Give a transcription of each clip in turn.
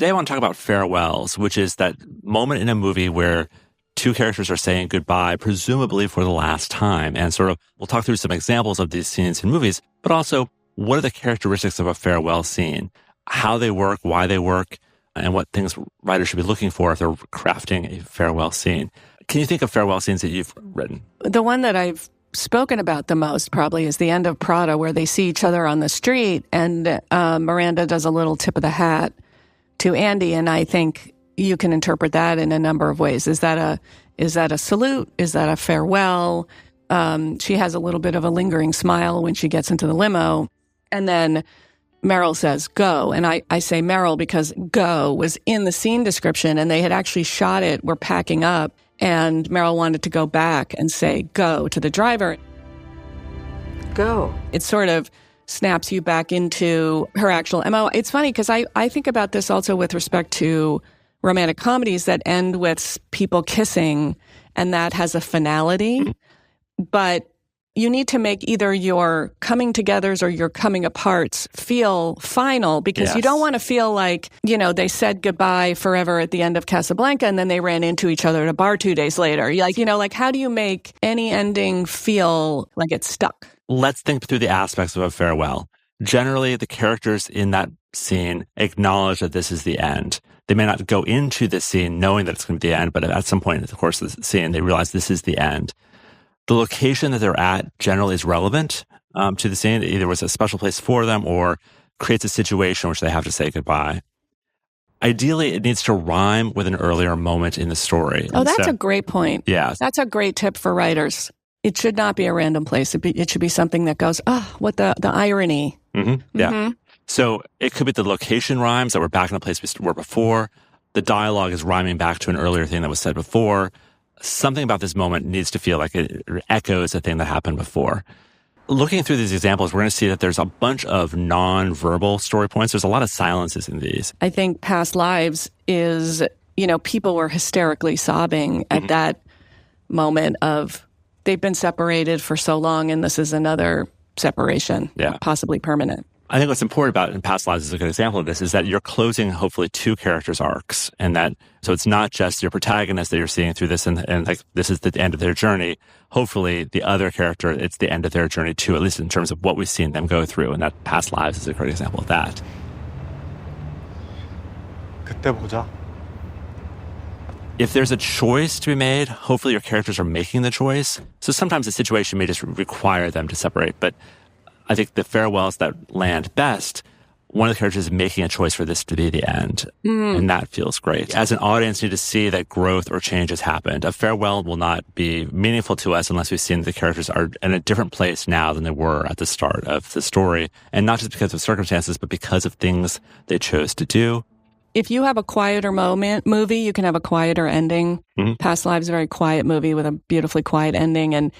Today I want to talk about farewells, which is that moment in a movie where two characters are saying goodbye, presumably for the last time. And sort of, we'll talk through some examples of these scenes in movies, but also what are the characteristics of a farewell scene, how they work, why they work, and what things writers should be looking for if they're crafting a farewell scene. Can you think of farewell scenes that you've written? The one that I've spoken about the most probably is the end of Prada, where they see each other on the street and Miranda does a little tip of the hat to Andy, and I think you can interpret that in a number of ways. Is that a salute? Is that a farewell? She has a little bit of a lingering smile when she gets into the limo, and then Meryl says, go. And I say Meryl because go was in the scene description, and they had actually shot it. We're packing up. And Meryl wanted to go back and say, go to the driver. Go. It sort of snaps you back into her actual MO. It's funny because I think about this also with respect to romantic comedies that end with people kissing, and that has a finality. But you need to make either your coming togethers or your coming aparts feel final, because you don't want to feel like, they said goodbye forever at the end of Casablanca and then they ran into each other at a bar 2 days later. Like, how do you make any ending feel like it's stuck? Let's think through the aspects of a farewell. Generally, the characters in that scene acknowledge that this is the end. They may not go into this scene knowing that it's going to be the end, but at some point in the course of the scene, they realize this is the end. The location that they're at generally is relevant to the scene. It either was a special place for them or creates a situation in which they have to say goodbye. Ideally, it needs to rhyme with an earlier moment in the story. Oh, that's a great point. Yeah. That's a great tip for writers. It should not be a random place. It should be something that goes, what the irony. Mm-hmm. Yeah. Mm-hmm. So it could be the location rhymes that we're back in a place we were before. The dialogue is rhyming back to an earlier thing that was said before. Something about this moment needs to feel like it echoes a thing that happened before. Looking through these examples, we're going to see that there's a bunch of non-verbal story points. There's a lot of silences in these. I think Past Lives is, people were hysterically sobbing at that moment of they've been separated for so long and this is another separation, possibly permanent. I think what's important about in Past Lives is a good example of this is that you're closing hopefully two characters' arcs, and that so it's not just your protagonist that you're seeing through this and like this is the end of their journey. Hopefully the other character, it's the end of their journey too, at least in terms of what we've seen them go through, and that Past Lives is a great example of that. 그때 보자. If there's a choice to be made, hopefully your characters are making the choice. So sometimes the situation may just require them to separate, but I think the farewells that land best, one of the characters is making a choice for this to be the end. And that feels great. As an audience, you need to see that growth or change has happened. A farewell will not be meaningful to us unless we've seen the characters are in a different place now than they were at the start of the story. And not just because of circumstances, but because of things they chose to do. If you have a quieter movie, you can have a quieter ending. Past Lives is a very quiet movie with a beautifully quiet ending. And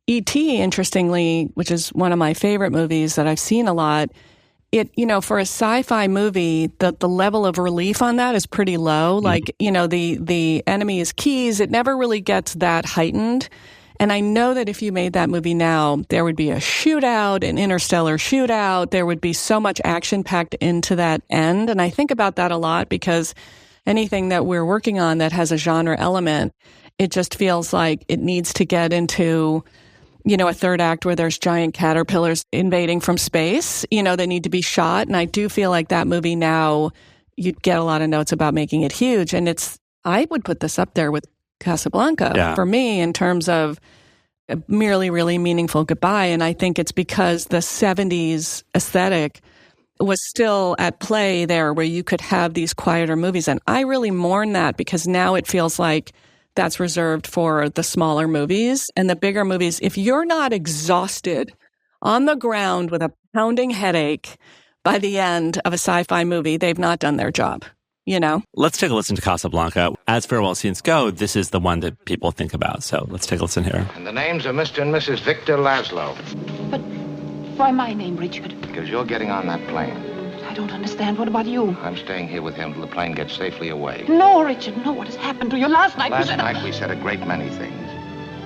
E.T., interestingly, which is one of my favorite movies that I've seen a lot, for a sci-fi movie, the level of relief on that is pretty low. Like, the enemy is keys. It never really gets that heightened. And I know that if you made that movie now, there would be a shootout, an interstellar shootout. There would be so much action packed into that end. And I think about that a lot because anything that we're working on that has a genre element, it just feels like it needs to get into a third act where there's giant caterpillars invading from space, they need to be shot. And I do feel like that movie now, you'd get a lot of notes about making it huge. And I would put this up there with Casablanca for me in terms of a merely really meaningful goodbye. And I think it's because the 70s aesthetic was still at play there where you could have these quieter movies. And I really mourn that because now it feels like that's reserved for the smaller movies and the bigger movies. If you're not exhausted on the ground with a pounding headache by the end of a sci-fi movie, they've not done their job, Let's take a listen to Casablanca. As farewell scenes go, this is the one that people think about. So let's take a listen here. And the names are Mr. and Mrs. Victor Laszlo. But why my name, Richard? Because you're getting on that plane. I don't understand. What about you? I'm staying here with him till the plane gets safely away. No, Richard, no. What has happened to you? Last night we said a great many things.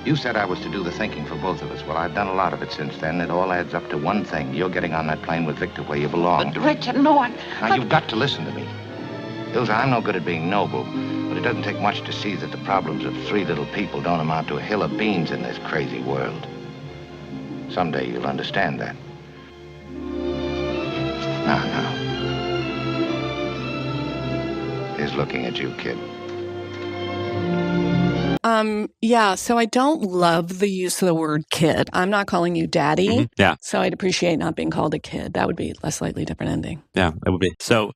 You said I was to do the thinking for both of us. Well, I've done a lot of it since then. It all adds up to one thing. You're getting on that plane with Victor where you belong. But, Richard, no, Now, you've got to listen to me. Ilsa, I'm no good at being noble, but it doesn't take much to see that the problems of three little people don't amount to a hill of beans in this crazy world. Someday you'll understand that. Now. He's looking at you, kid. Yeah, so I don't love the use of the word kid. I'm not calling you daddy. Mm-hmm. Yeah. So I'd appreciate not being called a kid. That would be a slightly different ending. Yeah, it would be. So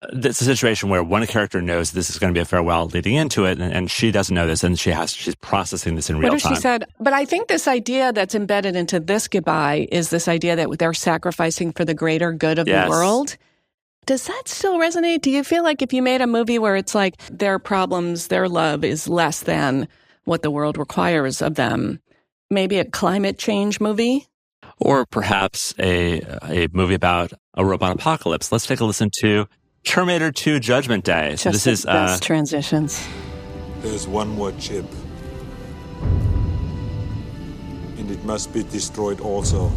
it's a situation where one character knows this is going to be a farewell leading into it, and she doesn't know this, and she's processing this in real time. What she said, but I think this idea that's embedded into this goodbye is this idea that they're sacrificing for the greater good of the world. Does that still resonate? Do you feel like if you made a movie where it's like their problems, their love is less than what the world requires of them, maybe a climate change movie? Or perhaps a movie about a robot apocalypse. Let's take a listen to Terminator 2 Judgment Day. So Just this is best transitions. There's one more chip. And it must be destroyed also.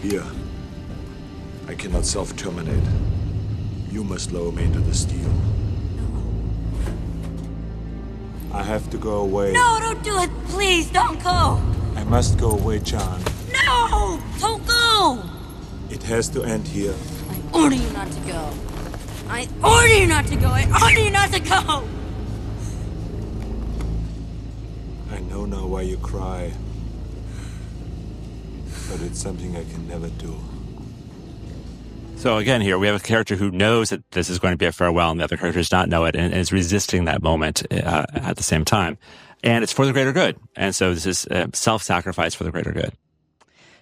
Here. I cannot self-terminate. You must lower me into the steel. I have to go away. No, don't do it. Please, don't go. I must go away, John. No, don't go. It has to end here. I order you not to go. I order you not to go. I order you not to go. I know now why you cry. But it's something I can never do. So again, here we have a character who knows that this is going to be a farewell, and the other character does not know it, and is resisting that moment at the same time. And it's for the greater good. And so this is self-sacrifice for the greater good.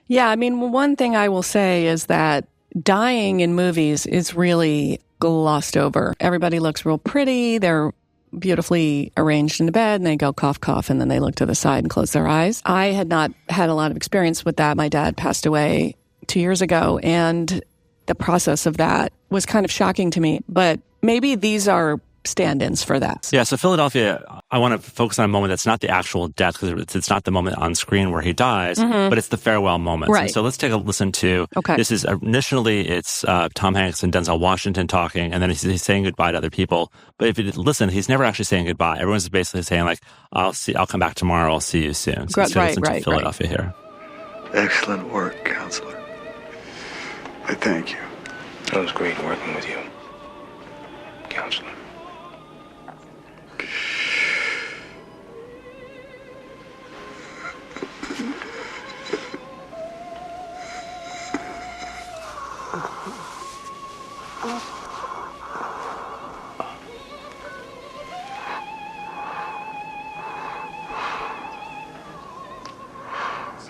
Yeah, I mean, one thing I will say is that dying in movies is really glossed over. Everybody looks real pretty. They're beautifully arranged in the bed, and they go cough, cough, and then they look to the side and close their eyes. I had not had a lot of experience with that. My dad passed away 2 years ago, and the process of that was kind of shocking to me. But maybe these are stand-ins for that. Yeah, so Philadelphia, I want to focus on a moment that's not the actual death, because it's not the moment on screen where he dies, but it's the farewell moment. Right. So let's take a listen to, this is initially, it's Tom Hanks and Denzel Washington talking, and then he's saying goodbye to other people. But if you listen, he's never actually saying goodbye. Everyone's basically saying like, I'll come back tomorrow, I'll see you soon. So let's listen to Philadelphia here. Excellent work, counselor. I thank you. It was great working with you, counselor.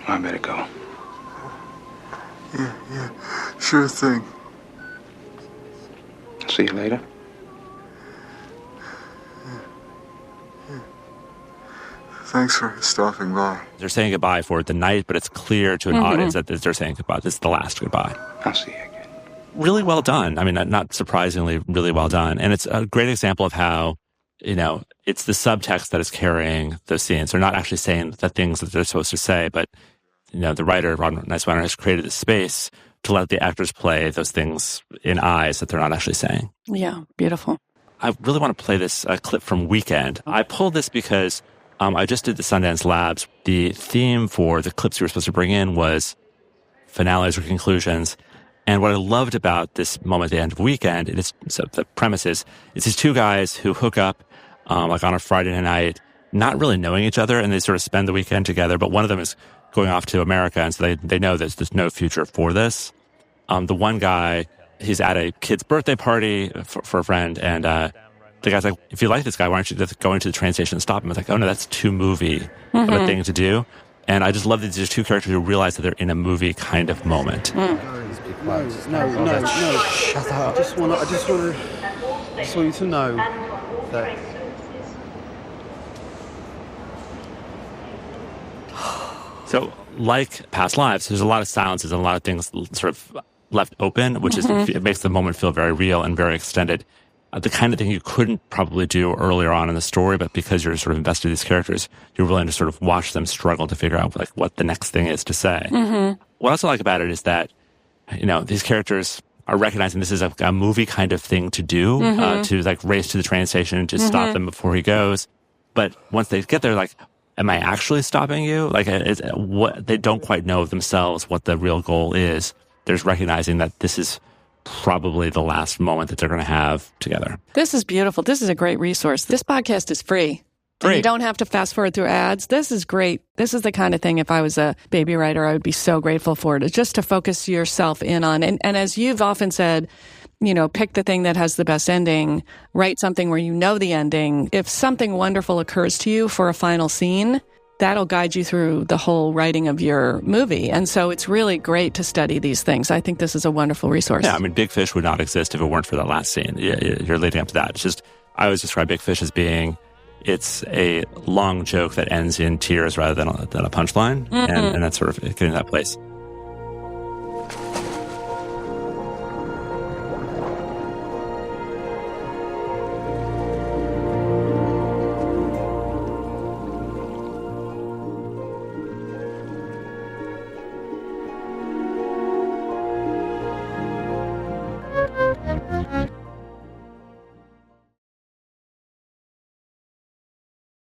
I better go. Yeah, sure thing. See you later. Thanks for stopping by. They're saying goodbye for the night, but it's clear to an audience that they're saying goodbye. This is the last goodbye. I'll see you again. Really well done. I mean, not surprisingly, really well done. And it's a great example of how, it's the subtext that is carrying those scenes. They're not actually saying the things that they're supposed to say, but, the writer, Ron Niceweiner, has created this space to let the actors play those things in eyes that they're not actually saying. Yeah, beautiful. I really want to play this clip from Weekend. I pulled this because I just did the Sundance Labs. The theme for the clips we were supposed to bring in was finales or conclusions. And what I loved about this moment at the end of Weekend, so the premise is, it's these two guys who hook up like on a Friday night, not really knowing each other, and they sort of spend the weekend together. But one of them is going off to America, and so they know there's no future for this. The one guy, he's at a kid's birthday party for a friend, and the guy's like, if you like this guy, why aren't you just going to the train station and stop him? It's like, oh no, that's too movie of a thing to do. And I just love that there's two characters who realize that they're in a movie kind of moment. No. Shut up. I just want you to know that. So, like past lives, there's a lot of silences and a lot of things sort of left open, which it makes the moment feel very real and very extended. The kind of thing you couldn't probably do earlier on in the story, but because you're sort of invested in these characters, you're willing to sort of watch them struggle to figure out like what the next thing is to say. What I also like about it is that, these characters, are recognizing this is a movie kind of thing to do, to like race to the train station to stop them before he goes. But once they get there, like, am I actually stopping you? Like, what they don't quite know themselves what the real goal is. They're just recognizing that this is probably the last moment that they're going to have together. This is beautiful. This is a great resource. This podcast is free. And you don't have to fast forward through ads. This is great. This is the kind of thing, if I was a baby writer, I would be so grateful for it. It's just to focus yourself in on. And as you've often said, you know, pick the thing that has the best ending, write something where you know the ending. If something wonderful occurs to you for a final scene, that'll guide you through the whole writing of your movie. And so it's really great to study these things. I think this is a wonderful resource. Yeah, I mean, Big Fish would not exist if it weren't for that last scene. You're leading up to that. It's just, I always describe Big Fish as being, it's a long joke that ends in tears rather than a punchline. And that's sort of getting to that place.